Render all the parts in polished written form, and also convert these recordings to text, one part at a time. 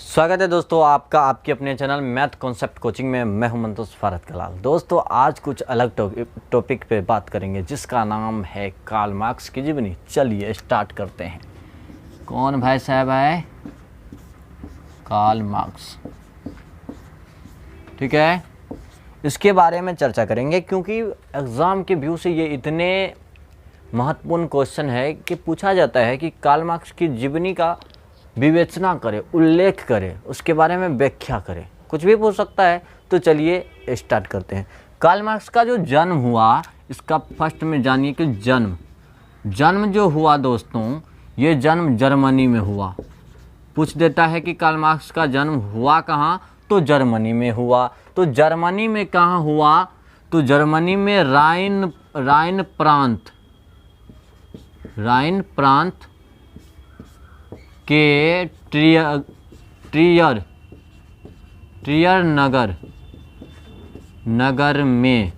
स्वागत है दोस्तों आपका आपके अपने चैनल मैथ कॉन्सेप्ट कोचिंग में। मैं हूं मंतोष फारत कलाल। दोस्तों आज कुछ अलग टॉपिक पे बात करेंगे जिसका नाम है कार्ल मार्क्स की जीवनी। चलिए स्टार्ट करते हैं। कौन भाई साहब है? Karl Marx. ठीक है, इसके बारे में चर्चा करेंगे क्योंकि एग्ज़ाम के व्यू से ये इतने महत्वपूर्ण क्वेश्चन है कि पूछा जाता है कि कार्ल मार्क्स की जीवनी का विवेचना करे, उल्लेख करे, उसके बारे में व्याख्या करे, कुछ भी पूछ सकता है। तो चलिए स्टार्ट करते हैं। कार्ल मार्क्स का जो जन्म हुआ, इसका फर्स्ट में जानिए कि जन्म जो हुआ दोस्तों, ये जन्म जर्मनी में हुआ। पूछ देता है कि कार्ल मार्क्स का जन्म हुआ कहाँ, तो जर्मनी में हुआ। तो जर्मनी में कहाँ हुआ? तो जर्मनी में राइन प्रांत के ट्रियर नगर में।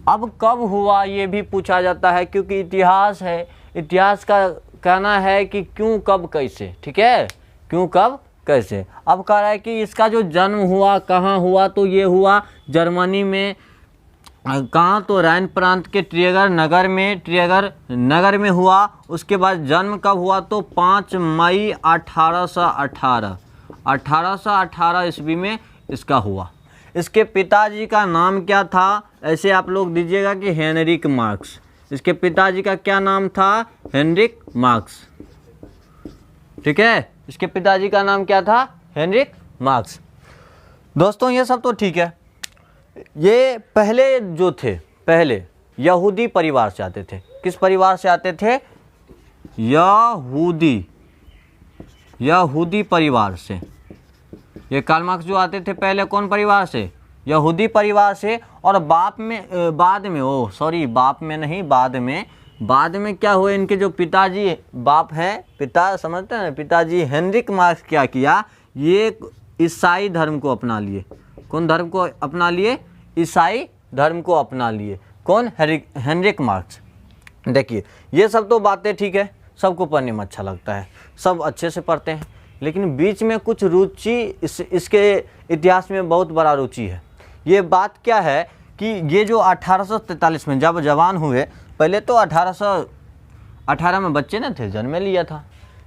अब कब हुआ ये भी पूछा जाता है क्योंकि इतिहास है। इतिहास का कहना है कि क्यों, कब, कैसे। ठीक है, क्यों, कब, कैसे। अब कह रहा है कि इसका जो जन्म हुआ कहाँ हुआ, तो ये हुआ जर्मनी में। कहाँ? तो राइन प्रांत के ट्रियर नगर में हुआ। उसके बाद जन्म कब हुआ? तो 5 मई 1818 ईस्वी में इसका हुआ। इसके पिताजी का नाम क्या था? ऐसे आप लोग दीजिएगा कि हेनरिक मार्क्स। इसके पिताजी का क्या नाम था? Heinrich Marx. ठीक है, इसके पिताजी का नाम क्या था? Heinrich Marx. दोस्तों ये सब तो ठीक है। ये पहले जो थे, पहले यहूदी परिवार से आते थे। किस परिवार से आते थे? यहूदी परिवार से। ये कार्ल मार्क्स जो आते थे पहले कौन परिवार से? यहूदी परिवार से। और बाद में क्या हुए? इनके जो पिताजी, बाप है, पिता समझते हैं, पिताजी हेनरिक मार्क्स क्या किया? ये ईसाई धर्म को अपना लिए। कौन धर्म को अपना लिए? ईसाई धर्म को अपना लिए। कौन? Heinrich Marx. देखिए ये सब तो बातें ठीक है, सबको पढ़ने में अच्छा लगता है, सब अच्छे से पढ़ते हैं, लेकिन बीच में कुछ रुचि इसके इतिहास में बहुत बड़ा रुचि है। ये बात क्या है कि ये जो 1843 में जब जवान हुए, पहले तो 1818 में बच्चे न थे, जन्म लिया था।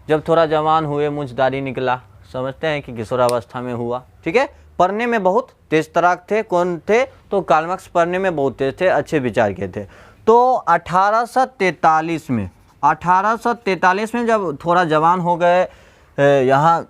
जब थोड़ा जवान हुए, मूंछदारी निकला, समझते हैं कि किशोरावस्था में हुआ। ठीक है, पढ़ने में बहुत तेज तराक थे। कौन थे? तो कार्ल मार्क्स पढ़ने में बहुत तेज थे, अच्छे विचार के थे। तो 1843 में जब थोड़ा जवान हो गए, यहाँ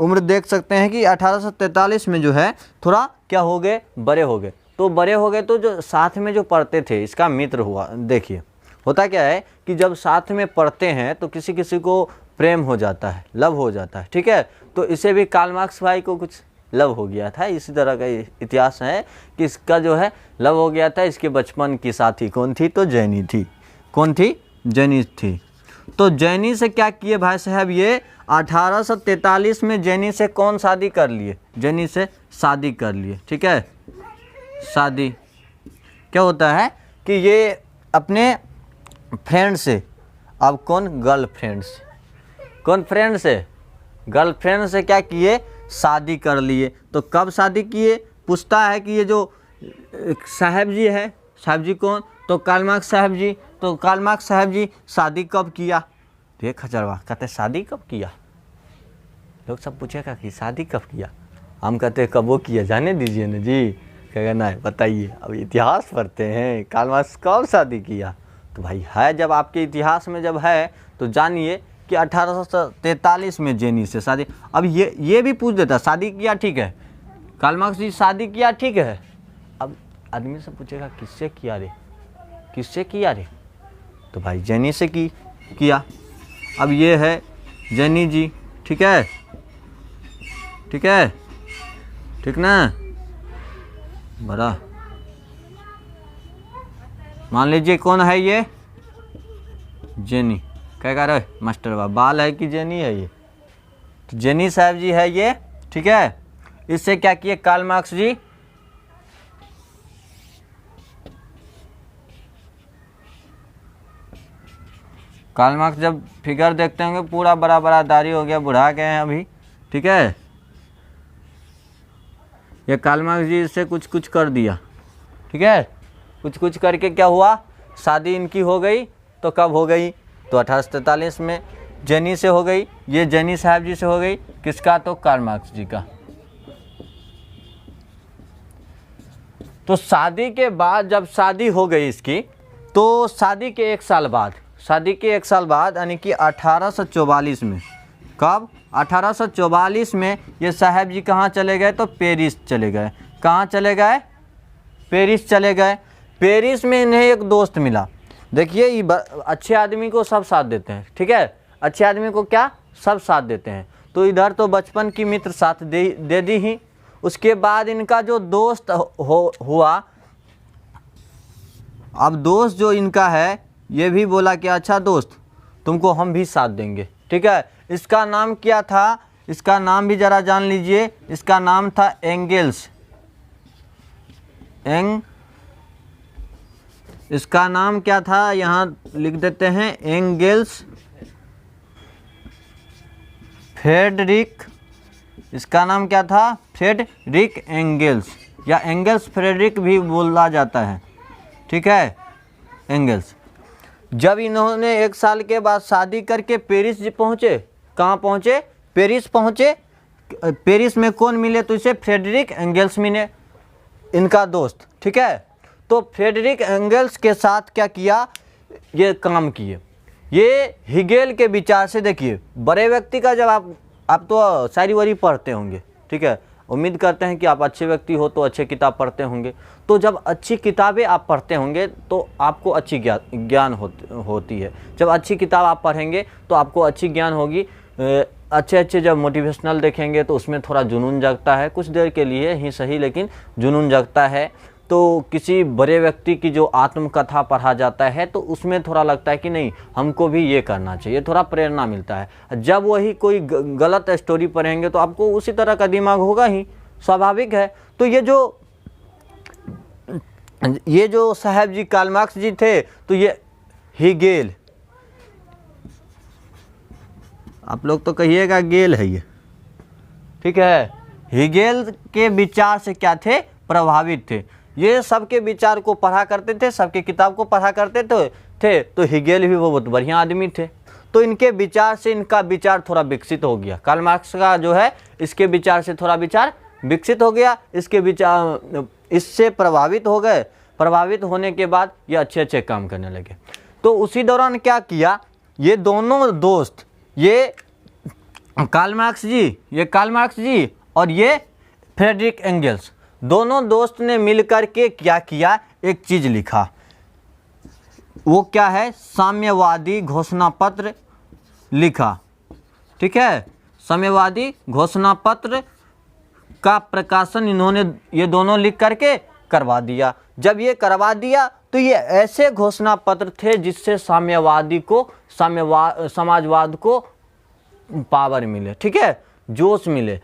उम्र देख सकते हैं कि 1843 में जो है थोड़ा क्या हो गए, बड़े हो गए। तो बड़े हो गए तो जो साथ में जो पढ़ते थे, इसका मित्र हुआ। देखिए होता क्या है कि जब साथ में पढ़ते हैं तो किसी किसी को प्रेम हो जाता है, लव हो जाता है। ठीक है, तो इसे भी कार्ल मार्क्स भाई को कुछ लव हो गया था। इसी तरह का इतिहास है कि इसका जो है लव हो गया था। इसके बचपन की साथी कौन थी? तो जैनी थी। कौन थी? जैनी थी। तो जैनी से क्या किए भाई साहब? ये 1843 में जैनी से कौन शादी कर लिए? जैनी से शादी कर लिए। ठीक है, शादी क्या होता है कि ये अपने फ्रेंड से, अब कौन? गर्लफ्रेंड से। कौन फ्रेंड से? गर्लफ्रेंड से क्या किए? शादी कर लिए। तो कब शादी किए? पूछता है कि ये जो साहब जी है, साहब जी कौन? तो कार्ल मार्क्स साहब जी। तो कार्ल मार्क्स साहब जी शादी कब किया? तो ये खचरवा कहते शादी कब किया? लोग सब पूछेगा कि शादी कब किया, हम कहते कब वो किया, जाने दीजिए ना जी। कहेगा ना बताइए, अब इतिहास पढ़ते हैं, कार्ल मार्क्स कब शादी किया? तो भाई है, जब आपके इतिहास में जब है तो जानिए कि 1843 में जेनी से शादी। अब ये भी पूछ देता शादी किया, ठीक है, कार्ल मार्क्स जी शादी किया, ठीक है। अब आदमी से पूछेगा किससे किया रे, किससे किया रे? तो भाई जेनी से किया। अब ये है जेनी जी। ठीक है, ठीक है, ठीक ना? बड़ा मान लीजिए कौन है ये? जेनी। कहेगा रे मास्टर बाल है कि जेनी है ये? तो जेनी साहब जी है ये। ठीक है, इससे क्या किए कार्ल मार्क्स जी? कार्ल मार्क्स जब फिगर देखते होंगे, पूरा बड़ा बड़ा दाढ़ी हो गया, बुढ़ा गए हैं अभी। ठीक है, ये कार्ल मार्क्स जी से कुछ कुछ कर दिया, ठीक है, कुछ कुछ करके क्या हुआ, शादी इनकी हो गई। तो कब हो गई, तो 1843 में जेनी से हो गई। ये जेनी साहब जी से हो गई, किसका, तो कार्ल मार्क्स जी का। तो शादी के बाद, जब शादी हो गई इसकी, तो शादी के एक साल बाद यानी कि 1844 में, कब, 1844 में ये साहब जी कहाँ चले गए, तो पेरिस चले गए। कहाँ चले गए, पेरिस चले गए। पेरिस में इन्हें एक दोस्त मिला। देखिए ये अच्छे आदमी को सब साथ देते हैं, ठीक है, अच्छे आदमी को क्या, सब साथ देते हैं। तो इधर तो बचपन की मित्र साथ दे दी ही। उसके बाद इनका जो दोस्त हुआ, अब दोस्त जो इनका है ये भी बोला कि अच्छा दोस्त तुमको हम भी साथ देंगे, ठीक है। इसका नाम क्या था, इसका नाम भी जरा जान लीजिए। इसका नाम था एंगेल्स। इसका नाम क्या था, यहाँ लिख देते हैं, एंगेल्स फ्रेडरिक। इसका नाम क्या था, फ्रेडरिक एंगेल्स, या एंगेल्स फ्रेडरिक भी बोला जाता है, ठीक है, एंगेल्स। जब इन्होंने एक साल के बाद शादी करके पेरिस पहुँचे, कहाँ पहुँचे, पेरिस पहुँचे। पेरिस में कौन मिले, तो इसे फ्रेडरिक एंगेल्स मिले, इनका दोस्त, ठीक है। तो फ्रेडरिक एंगेल्स के साथ क्या किया, ये काम किए। ये हेगेल के विचार से, देखिए बड़े व्यक्ति का, जब आप तो शायरी वारी पढ़ते होंगे, ठीक है, उम्मीद करते हैं कि आप अच्छे व्यक्ति हो तो अच्छे किताब पढ़ते होंगे। तो जब अच्छी किताबें आप पढ़ते होंगे तो आपको अच्छी ज्ञान होती है। जब अच्छी किताब आप पढ़ेंगे तो आपको अच्छी ज्ञान होगी। अच्छे जब मोटिवेशनल देखेंगे तो उसमें थोड़ा जुनून जगता है, कुछ देर के लिए ही सही, लेकिन जुनून जगता है। तो किसी बड़े व्यक्ति की जो आत्मकथा पढ़ा जाता है तो उसमें थोड़ा लगता है कि नहीं, हमको भी ये करना चाहिए, थोड़ा प्रेरणा मिलता है। जब वही कोई गलत स्टोरी पढ़ेंगे तो आपको उसी तरह का दिमाग होगा ही, स्वाभाविक है। तो ये जो साहब जी कार्ल मार्क्स जी थे, तो ये हेगेल, आप लोग तो कहिएगा गेल है ये, ठीक है, हेगेल के विचार से क्या थे, प्रभावित थे। ये सबके विचार को पढ़ा करते थे, सबके किताब को पढ़ा करते थे। तो हेगेल भी वो बहुत बढ़िया आदमी थे। तो इनके विचार से इनका विचार थोड़ा विकसित हो गया। कार्ल मार्क्स का जो है, इसके विचार से थोड़ा विचार विकसित हो गया, इसके विचार इससे प्रभावित हो गए। प्रभावित होने के बाद ये अच्छे काम करने लगे। तो उसी दौरान क्या किया, ये दोनों दोस्त, ये कार्ल मार्क्स जी और ये फ्रेडरिक एंगेल्स, दोनों दोस्त ने मिलकर के क्या किया, एक चीज लिखा। वो क्या है, साम्यवादी घोषणा पत्र लिखा, ठीक है। साम्यवादी घोषणा पत्र का प्रकाशन इन्होंने, ये दोनों लिख करके करवा दिया। जब ये करवा दिया तो ये ऐसे घोषणा पत्र थे जिससे समाजवाद को पावर मिले, ठीक है, जोश मिले।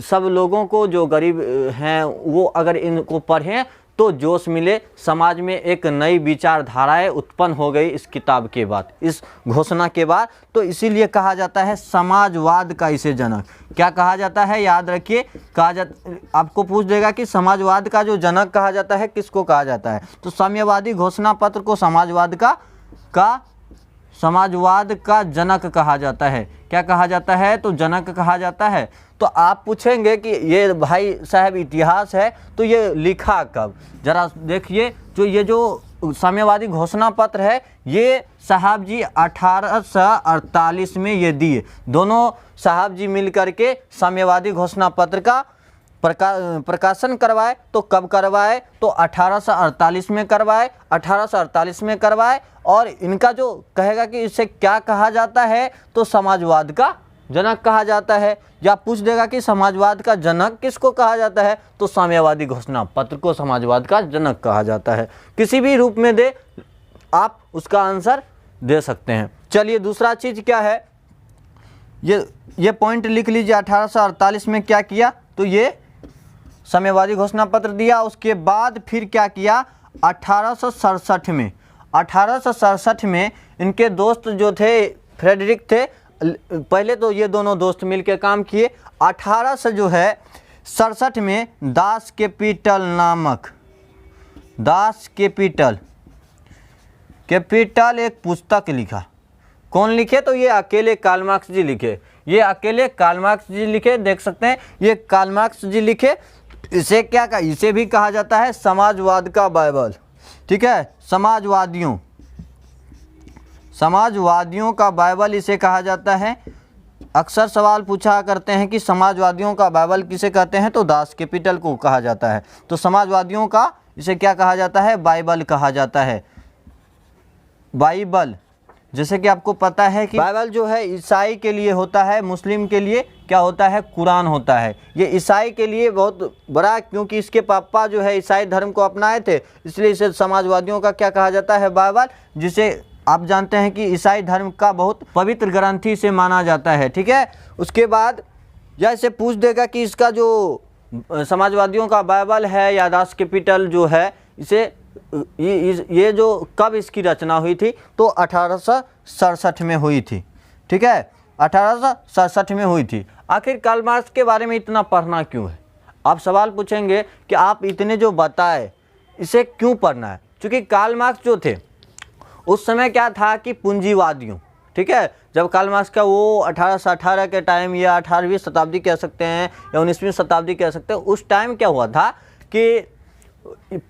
सब लोगों को, जो गरीब हैं वो अगर इनको पढ़ें तो जोश मिले, समाज में एक नई विचारधाराएं उत्पन्न हो गई इस किताब के बाद, इस घोषणा के बाद। तो इसीलिए कहा जाता है समाजवाद का इसे जनक। क्या कहा जाता है, याद रखिए, आपको पूछ देगा कि समाजवाद का जो जनक कहा जाता है किसको कहा जाता है, तो साम्यवादी घोषणा पत्र को समाजवाद का जनक कहा जाता है। क्या कहा जाता है, तो जनक कहा जाता है। तो आप पूछेंगे कि ये भाई साहब इतिहास है, तो ये लिखा कब, जरा देखिए। ये जो साम्यवादी घोषणा पत्र है, ये साहब जी 1848 में ये दिए। दोनों साहब जी मिलकर के साम्यवादी घोषणा पत्र का प्रकाशन करवाए। तो कब करवाए, तो 1848 में करवाए, 1848 में करवाए। और इनका जो कहेगा कि इसे क्या कहा जाता है, तो समाजवाद का जनक कहा जाता है। या पूछ देगा कि समाजवाद का जनक किसको कहा जाता है, तो साम्यवादी घोषणा पत्र को समाजवाद का जनक कहा जाता है। किसी भी रूप में दे, आप उसका आंसर दे सकते हैं। चलिए दूसरा चीज क्या है, ये पॉइंट लिख लीजिए। 1848 में क्या किया, तो ये साम्यवादी घोषणा पत्र दिया। उसके बाद फिर क्या किया, 1867 में इनके दोस्त जो थे, फ्रेडरिक थे। पहले तो ये दोनों दोस्त मिलकर काम किए। 1800 जो है 1967 में दास कैपिटल नामक कैपिटल एक पुस्तक लिखा। कौन लिखे? तो ये अकेले कार्ल मार्क्स जी लिखे। ये अकेले कार्ल मार्क्स जी लिखे, देख सकते हैं ये कार्ल मार्क्स जी लिखे। इसे क्या कहा? इसे भी कहा जाता है समाजवाद का बाइबल। ठीक है, समाजवादियों का बाइबल इसे कहा जाता है। अक्सर सवाल पूछा करते हैं कि समाजवादियों का बाइबल किसे कहते हैं, तो दास कैपिटल को कहा जाता है। तो समाजवादियों का इसे क्या कहा जाता है? बाइबल कहा जाता है। बाइबल, जैसे कि आपको पता है कि बाइबल जो है ईसाई के लिए होता है, मुस्लिम के लिए क्या होता है? कुरान होता है। ये ईसाई के लिए बहुत बड़ा, क्योंकि इसके पापा जो है ईसाई धर्म को अपनाए थे, इसलिए इसे समाजवादियों का क्या कहा जाता है? बाइबल, जिसे आप जानते हैं कि ईसाई धर्म का बहुत पवित्र ग्रंथ से माना जाता है। ठीक है, उसके बाद यह इसे पूछ देगा कि इसका जो समाजवादियों का बाइबल है या दास कैपिटल जो है, इसे ये जो कब इसकी रचना हुई थी, तो 1867 में हुई थी। ठीक है, 1867 में हुई थी। आखिर कार्ल मार्क्स के बारे में इतना पढ़ना क्यों है? आप सवाल पूछेंगे कि आप इतने जो बताए इसे क्यों पढ़ना है? क्योंकि कार्ल मार्क्स जो थे उस समय क्या था कि पूंजीवादियों, ठीक है, जब कार्ल मार्क्स का वो 1818 के टाइम या 18वीं शताब्दी कह सकते हैं या 19वीं शताब्दी कह सकते हैं, उस टाइम क्या हुआ था कि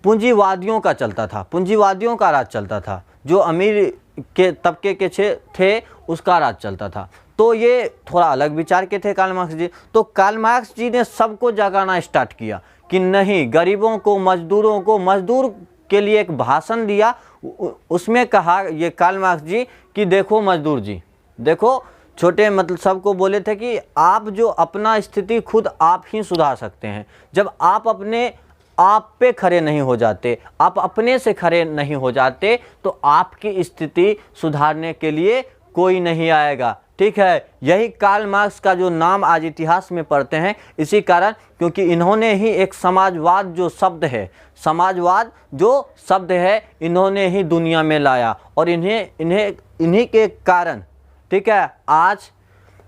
पूंजीवादियों का चलता था, पूंजीवादियों का राज चलता था। जो अमीर के तबके के थे उसका राज चलता था। तो ये थोड़ा अलग विचार के थे कार्ल मार्क्स जी। तो कार्ल मार्क्स जी ने सबको जगाना स्टार्ट किया कि नहीं, गरीबों को, मजदूरों को, मजदूर के लिए एक भाषण दिया। उसमें कहा ये कार्ल मार्क्स जी कि देखो मजदूर जी, देखो छोटे, मतलब सबको बोले थे कि आप जो अपना स्थिति खुद आप ही सुधार सकते हैं। जब आप अपने आप पे खड़े नहीं हो जाते, आप अपने से खड़े नहीं हो जाते, तो आपकी स्थिति सुधारने के लिए कोई नहीं आएगा। ठीक है, यही कार्ल मार्क्स का जो नाम आज इतिहास में पढ़ते हैं, इसी कारण, क्योंकि इन्होंने ही एक समाजवाद जो शब्द है, समाजवाद जो शब्द है, इन्होंने ही दुनिया में लाया। और इन्हीं के कारण, ठीक है, आज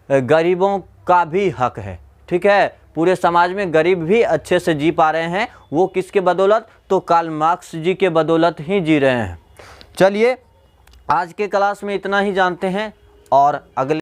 गरीबों का भी हक है। ठीक है, पूरे समाज में गरीब भी अच्छे से जी पा रहे हैं। वो किसके बदौलत? तो कार्ल मार्क्स जी के बदौलत ही जी रहे हैं। चलिए, आज के क्लास में इतना ही जानते हैं और अगले